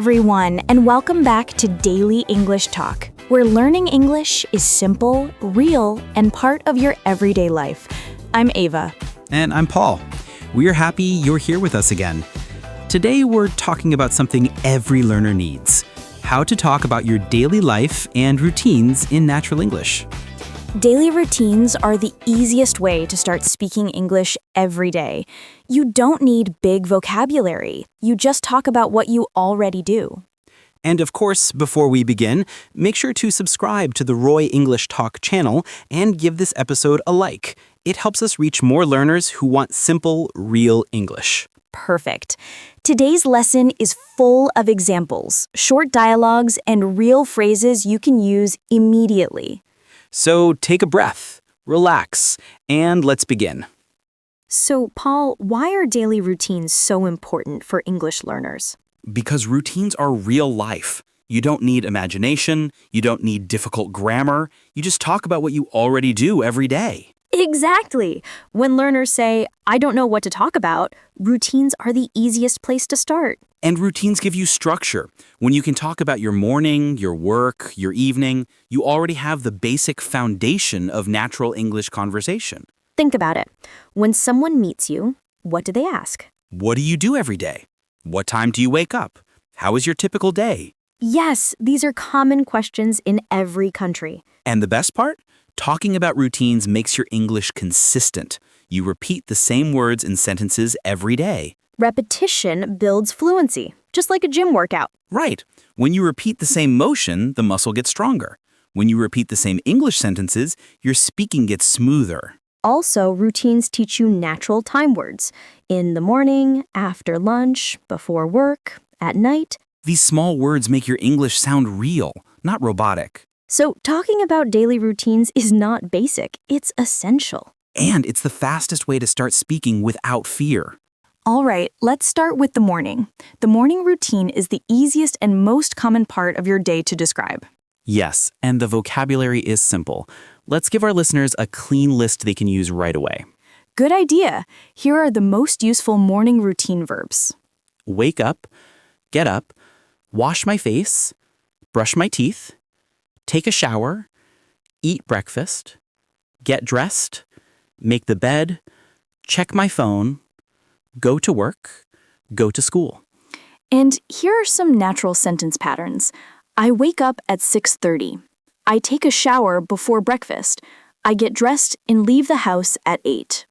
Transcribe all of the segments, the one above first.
everyone, and welcome back to Daily English Talk, where learning English is simple, real, and part of your everyday life. I'm Ava. And I'm Paul. We're happy you're here with us again. Today we're talking about something every learner needs: how to talk about your daily life and routines in natural English. Daily routines are the easiest way to start speaking English every day. You don't need big vocabulary. You just talk about what you already do. And of course, before we begin, make sure to subscribe to the Roy English Talk channel and give this episode a like. It helps us reach more learners who want simple, real English. Perfect. Today's lesson is full of examples, short dialogues, and real phrases you can use immediately. So take a breath, relax, and let's begin. So, Paul, why are daily routines so important for English learners? Because routines are real life. You don't need imagination, you don't need difficult grammar, you just talk about what you already do every day. Exactly. When learners say, I don't know what to talk about, routines are the easiest place to start. And routines give you structure. When you can talk about your morning, your work, your evening, you already have the basic foundation of natural English conversation. Think about it. When someone meets you, what do they ask? What do you do every day? What time do you wake up? How is your typical day? Yes, these are common questions in every country. And the best part? Talking about routines makes your English consistent. You repeat the same words and sentences every day. Repetition builds fluency, just like a gym workout. Right. When you repeat the same motion, the muscle gets stronger. When you repeat the same English sentences, your speaking gets smoother. Also, routines teach you natural time words. In the morning, after lunch, before work, at night. These small words make your English sound real, not robotic. So talking about daily routines is not basic, it's essential. And it's the fastest way to start speaking without fear. All right, let's start with the morning. The morning routine is the easiest and most common part of your day to describe. Yes, and the vocabulary is simple. Let's give our listeners a clean list they can use right away. Good idea. Here are the most useful morning routine verbs. Wake up, get up, wash my face, brush my teeth, take a shower, eat breakfast, get dressed, make the bed, check my phone, go to work, go to school. And here are some natural sentence patterns. I wake up at 6:30. I take a shower before breakfast. I get dressed and leave the house at 8.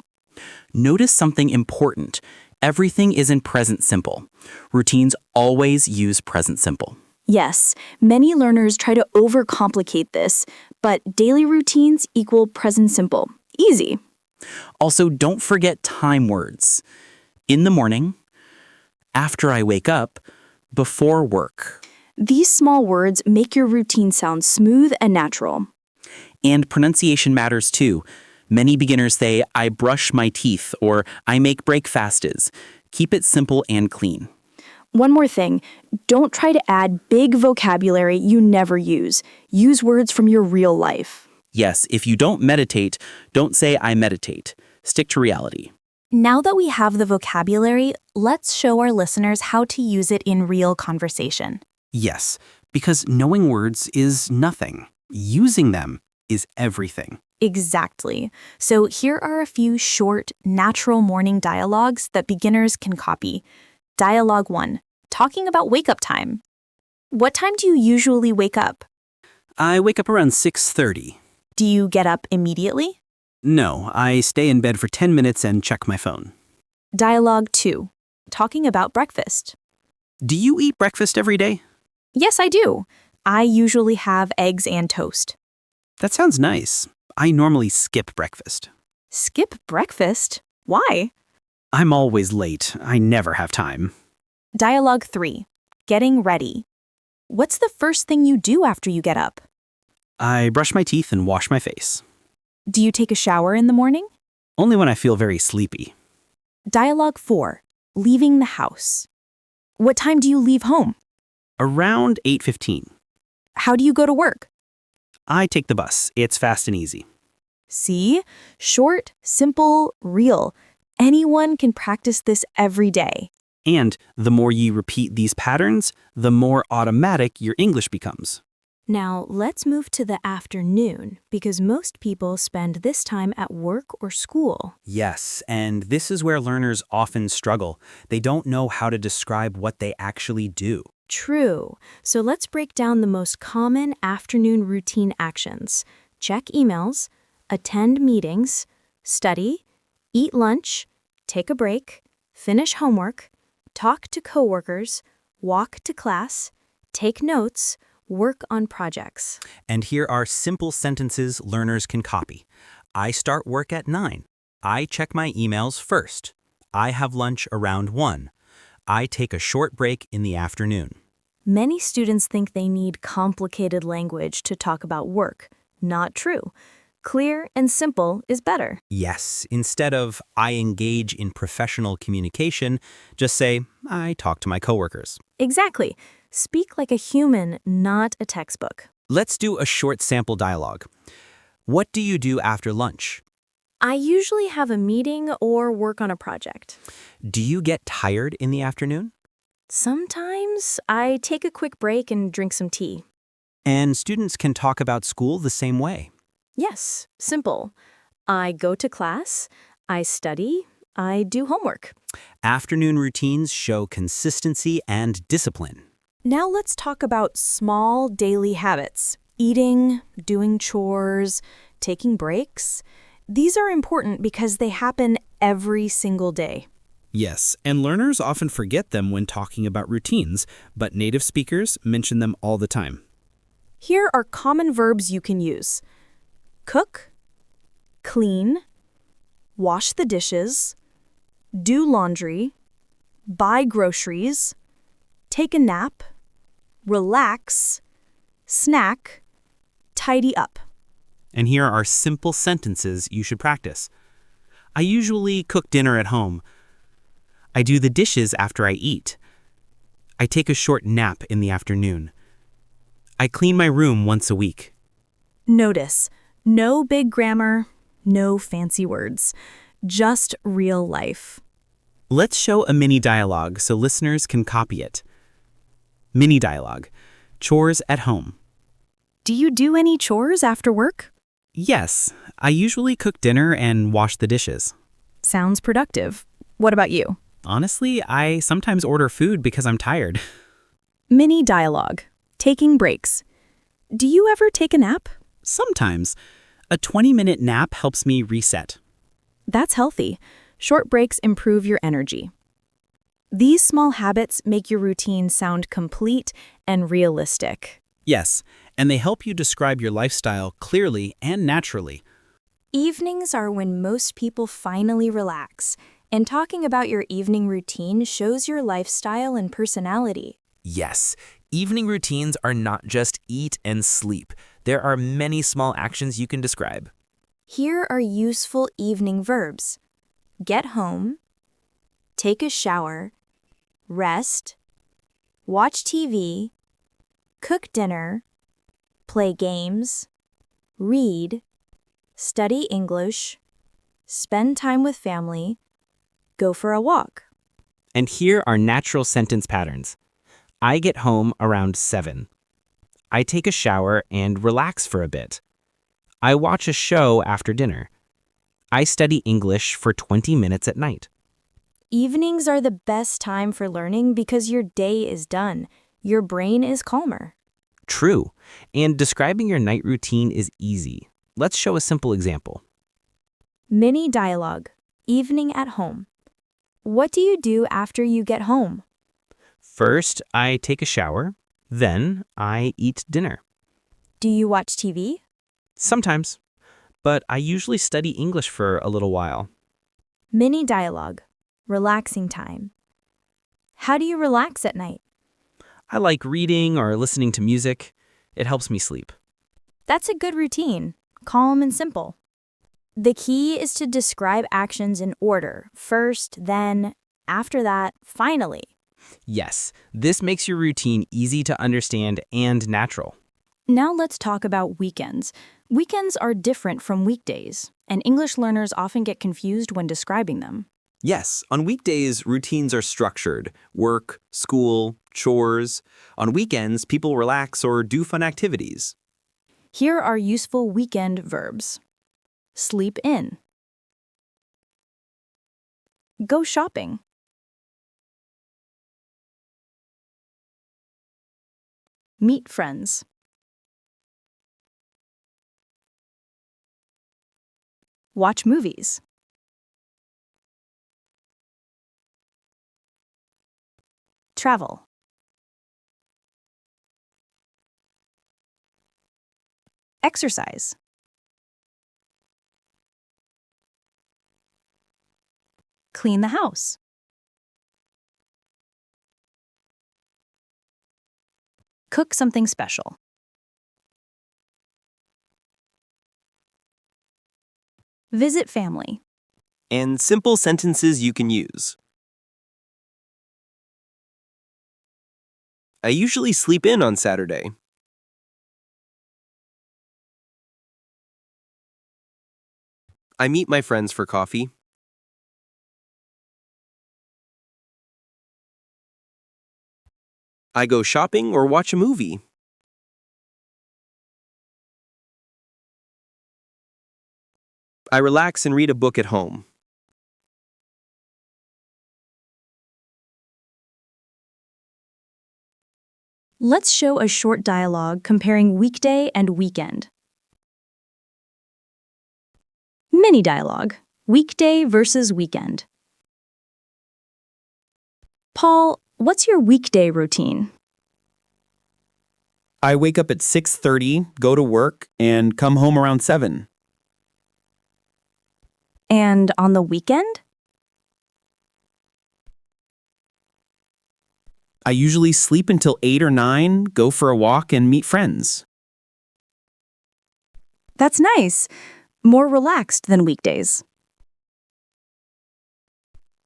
Notice something important. Everything is in present simple. Routines always use present simple. Yes, many learners try to overcomplicate this, but daily routines equal present simple. Easy. Also, don't forget time words. In the morning, after I wake up, before work. These small words make your routine sound smooth and natural. And pronunciation matters too. Many beginners say, I brush my teeth, or I make breakfasts. Keep it simple and clean. One more thing, don't try to add big vocabulary you never use. Use words from your real life. Yes, if you don't meditate, don't say I meditate. Stick to reality. Now that we have the vocabulary, let's show our listeners how to use it in real conversation. Yes, because knowing words is nothing. Using them is everything. Exactly. So here are a few short, natural morning dialogues that beginners can copy. Dialogue 1, talking about wake-up time. What time do you usually wake up? I wake up around 6:30. Do you get up immediately? No, I stay in bed for 10 minutes and check my phone. Dialogue 2, talking about breakfast. Do you eat breakfast every day? Yes, I do. I usually have eggs and toast. That sounds nice. I normally skip breakfast. Skip breakfast? Why? I'm always late. I never have time. Dialogue 3, getting ready. What's the first thing you do after you get up? I brush my teeth and wash my face. Do you take a shower in the morning? Only when I feel very sleepy. Dialogue 4, leaving the house. What time do you leave home? Around 8:15. How do you go to work? I take the bus. It's fast and easy. See? Short, simple, real. Anyone can practice this every day. And the more you repeat these patterns, the more automatic your English becomes. Now, let's move to the afternoon, because most people spend this time at work or school. Yes, and this is where learners often struggle. They don't know how to describe what they actually do. True. So let's break down the most common afternoon routine actions. Check emails, attend meetings, study, eat lunch, take a break, finish homework, talk to coworkers, walk to class, take notes, work on projects. And here are simple sentences learners can copy. I start work at 9. I check my emails first. I have lunch around 1. I take a short break in the afternoon. Many students think they need complicated language to talk about work. Not true. Clear and simple is better. Yes, instead of I engage in professional communication, just say I talk to my coworkers. Exactly. Speak like a human, not a textbook. Let's do a short sample dialogue. What do you do after lunch? I usually have a meeting or work on a project. Do you get tired in the afternoon? Sometimes I take a quick break and drink some tea. And students can talk about school the same way. Yes, simple. I go to class, I study, I do homework. Afternoon routines show consistency and discipline. Now let's talk about small daily habits. Eating, doing chores, taking breaks. These are important because they happen every single day. Yes, and learners often forget them when talking about routines, but native speakers mention them all the time. Here are common verbs you can use. Cook, clean, wash the dishes, do laundry, buy groceries, take a nap, relax, snack, tidy up. And here are simple sentences you should practice. I usually cook dinner at home. I do the dishes after I eat. I take a short nap in the afternoon. I clean my room once a week. Notice, no big grammar, no fancy words, just real life. Let's show a mini dialogue so listeners can copy it. Mini dialogue. Chores at home. Do you do any chores after work? Yes, I usually cook dinner and wash the dishes. Sounds productive. What about you? Honestly, I sometimes order food because I'm tired. Mini dialogue. Taking breaks. Do you ever take a nap? Sometimes. A 20-minute nap helps me reset. That's healthy. Short breaks improve your energy. These small habits make your routine sound complete and realistic. Yes, and they help you describe your lifestyle clearly and naturally. Evenings are when most people finally relax, and talking about your evening routine shows your lifestyle and personality. Yes, evening routines are not just eat and sleep. There are many small actions you can describe. Here are useful evening verbs. Get home, take a shower, rest, watch TV, cook dinner, play games, read, study English, spend time with family, go for a walk. And here are natural sentence patterns. I get home around 7. I take a shower and relax for a bit. I watch a show after dinner. I study English for 20 minutes at night. Evenings are the best time for learning because your day is done. Your brain is calmer. True. And describing your night routine is easy. Let's show a simple example. Mini dialogue. Evening at home. What do you do after you get home? First, I take a shower. Then, I eat dinner. Do you watch TV? Sometimes. But I usually study English for a little while. Mini dialogue. Relaxing time. How do you relax at night? I like reading or listening to music. It helps me sleep. That's a good routine. Calm and simple. The key is to describe actions in order. First, then, after that, finally. Yes, this makes your routine easy to understand and natural. Now let's talk about weekends. Weekends are different from weekdays, and English learners often get confused when describing them. Yes, on weekdays, routines are structured work, school, chores. On weekends, people relax or do fun activities. Here are useful weekend verbs. Sleep in. Go shopping. Meet friends. Watch movies. Travel. Exercise. Clean the house. Cook something special. Visit family. And simple sentences you can use. I usually sleep in on Saturday. I meet my friends for coffee. I go shopping or watch a movie. I relax and read a book at home. Let's show a short dialogue comparing weekday and weekend. Mini dialogue. Weekday versus weekend. Paul, what's your weekday routine? I wake up at 6:30, go to work, and come home around 7. And on the weekend? I usually sleep until 8 or 9, go for a walk, and meet friends. That's nice. More relaxed than weekdays.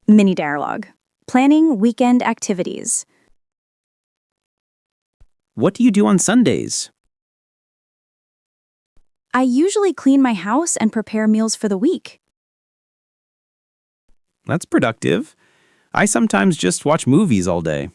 Mini dialogue. Planning weekend activities. What do you do on Sundays? I usually clean my house and prepare meals for the week. That's productive. I sometimes just watch movies all day.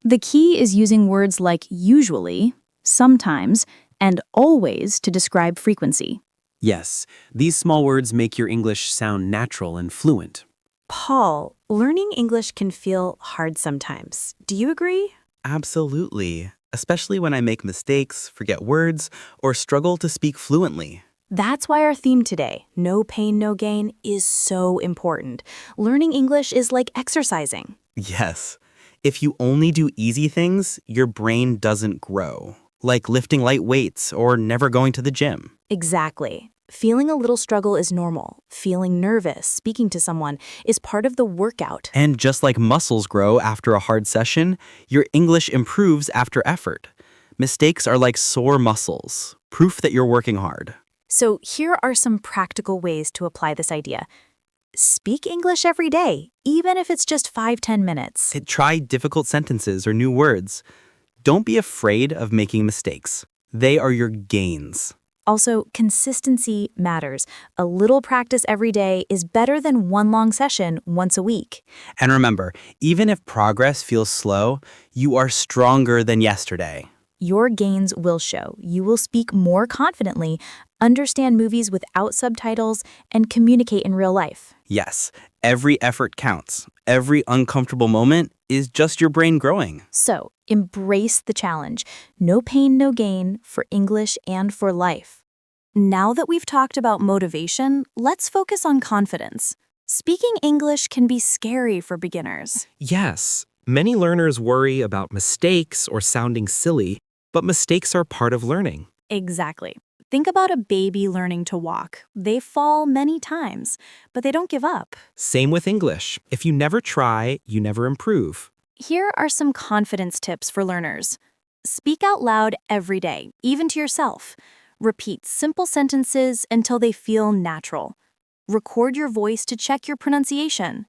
The key is using words like usually, sometimes, and always to describe frequency. Yes, these small words make your English sound natural and fluent. Paul, learning English can feel hard sometimes. Do you agree? Absolutely, especially when I make mistakes, forget words, or struggle to speak fluently. That's why our theme today, no pain, no gain, is so important. Learning English is like exercising. Yes. If you only do easy things, your brain doesn't grow, like lifting light weights or never going to the gym. Exactly. Feeling a little struggle is normal. Feeling nervous, speaking to someone, is part of the workout. And just like muscles grow after a hard session, your English improves after effort. Mistakes are like sore muscles, proof that you're working hard. So here are some practical ways to apply this idea. Speak English every day, even if it's just 5-10 minutes. Try difficult sentences or new words. Don't be afraid of making mistakes. They are your gains. Also, consistency matters. A little practice every day is better than one long session once a week. And remember, even if progress feels slow, you are stronger than yesterday. Your gains will show. You will speak more confidently, understand movies without subtitles, and communicate in real life. Yes, every effort counts. Every uncomfortable moment is just your brain growing. So, embrace the challenge. No pain, no gain for English and for life. Now that we've talked about motivation, let's focus on confidence. Speaking English can be scary for beginners. Yes, many learners worry about mistakes or sounding silly, but mistakes are part of learning. Exactly. Think about a baby learning to walk. They fall many times, but they don't give up. Same with English. If you never try, you never improve. Here are some confidence tips for learners. Speak out loud every day, even to yourself. Repeat simple sentences until they feel natural. Record your voice to check your pronunciation.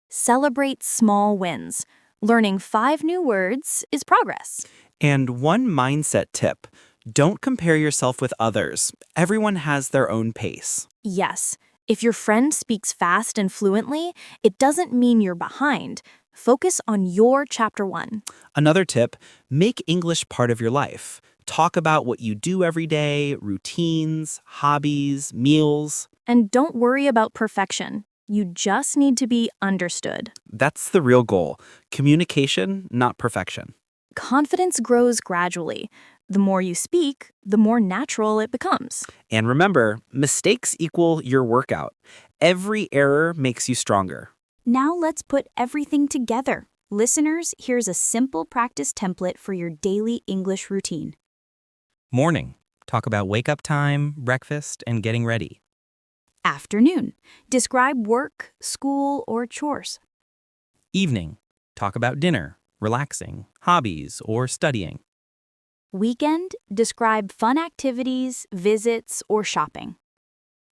Celebrate small wins. Learning 5 new words is progress. And one mindset tip: don't compare yourself with others. Everyone has their own pace. Yes, If your friend speaks fast and fluently, it doesn't mean you're behind. Focus on your chapter 1. Another tip, make English part of your life. Talk about what you do every day, routines, hobbies, meals. And don't worry about perfection. You just need to be understood. That's the real goal. Communication, not perfection. Confidence grows gradually. The more you speak, the more natural it becomes. And remember, mistakes equal your workout. Every error makes you stronger. Now let's put everything together. Listeners, here's a simple practice template for your daily English routine. Morning. Talk about wake-up time, breakfast, and getting ready. Afternoon. Describe work, school, or chores. Evening. Talk about dinner, relaxing, hobbies, or studying. Weekend. Describe fun activities, visits, or shopping.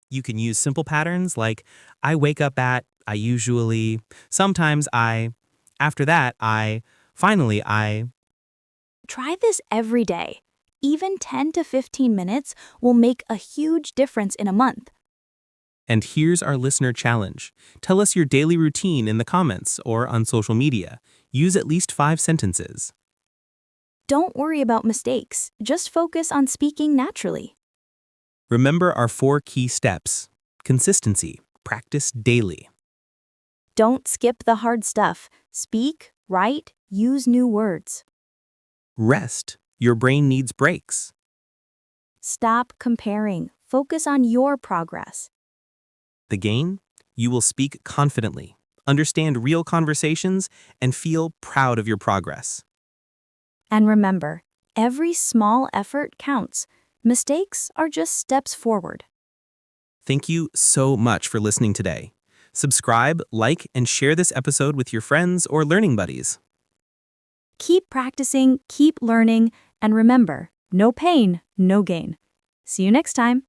You can use simple patterns like I wake up at, I usually, sometimes I, after that I, finally I. Try this every day. Even 10 to 15 minutes will make a huge difference in a month. And here's our listener challenge. Tell us your daily routine in the comments or on social media. Use at least 5 sentences. Don't worry about mistakes. Just focus on speaking naturally. Remember our 4 key steps. Consistency. Practice daily. Don't skip the hard stuff. Speak, write, use new words. Rest. Your brain needs breaks. Stop comparing. Focus on your progress. The gain? You will speak confidently, understand real conversations, and feel proud of your progress. And remember, every small effort counts. Mistakes are just steps forward. Thank you so much for listening today. Subscribe, like, and share this episode with your friends or learning buddies. Keep practicing, keep learning, and remember, no pain, no gain. See you next time.